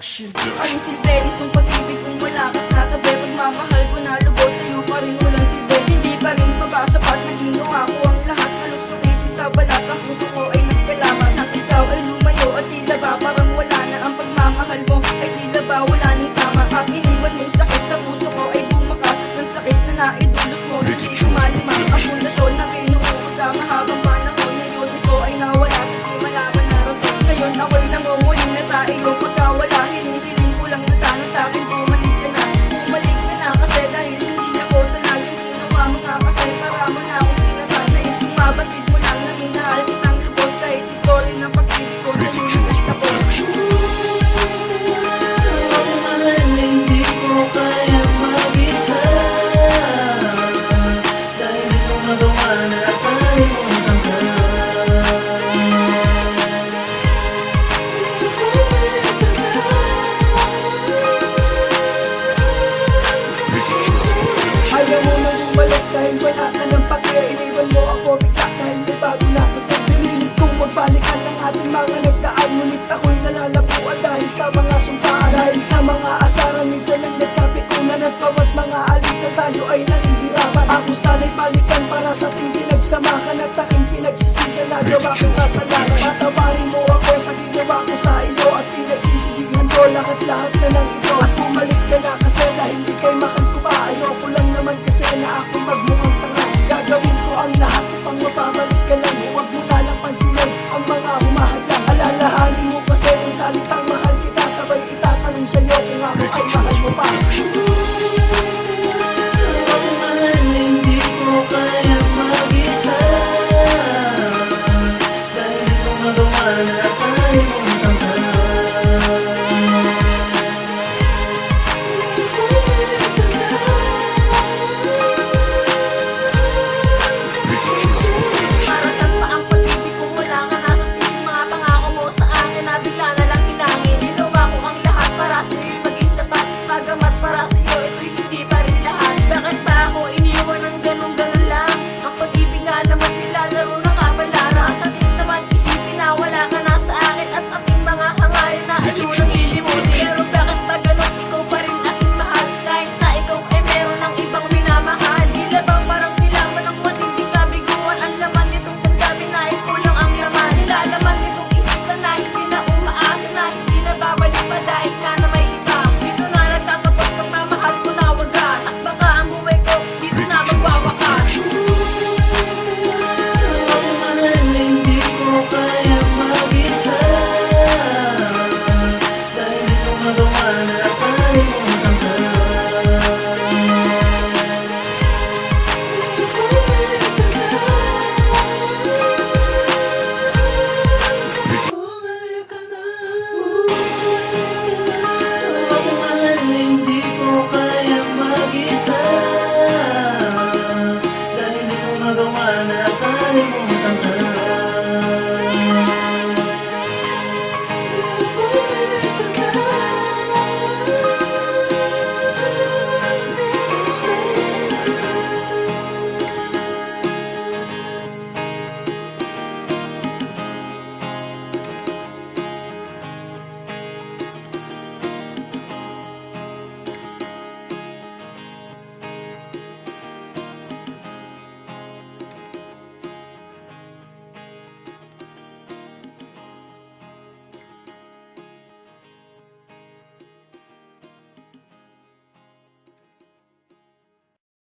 Ano si Betty kung pag-ibig kung wala ka sa tabi? Pagmamahal ko na lubos sa'yo pa rin walang si Betty. Hindi pa rin papasapat na ginawa ko ang lahat. Halos sumitin sa balat ang puso ko ay nagkalaman. At ikaw ay lumayo at tila ba parang wala na ang pagmamahal mo. Ay tila ba wala nang tama. Ang iniwan mong sakit sa puso ko ay bumakasat ng sakit na naidulot mo. Hindi ko malimang ang pundasyon na binuo ko sa mahabang panahon. Ngayon ito ay nawala sa di malaman na rason. Ngayon ako'y nangunguling na sa iyong pagkawala. Hinihiling ko lang na sana sa akin bumalik ka na. Bumalik ka na kasi dahil hindi ako sana yung ginawa mo nga. Kasi para mo na akong pinatay. Nais kong mabatid mo lang na minahal kitang lubos. Kahit story ng pag-ibig ko sa'yo yung nagtapos. Hindi ko kaya mag-isa dahil di ko magawa na kalimutan ka. Ayaw mo nang bumalik dahil wala ka ng pake. Iniwan mo ako bigla dahil may bago na kasi pinilit kong magbalikan ng ating mga nagdaan. Ngunit ako'y nalalabuan dahil sa mga sumpaan. Dahil sa mga asaran minsan ang nagkapikunan. At bawat mga alitan tayo ay nahihirapan. Ako sana'y balikan para sa ating pinagsamahan at aking pinagsisigan. Nagawa ko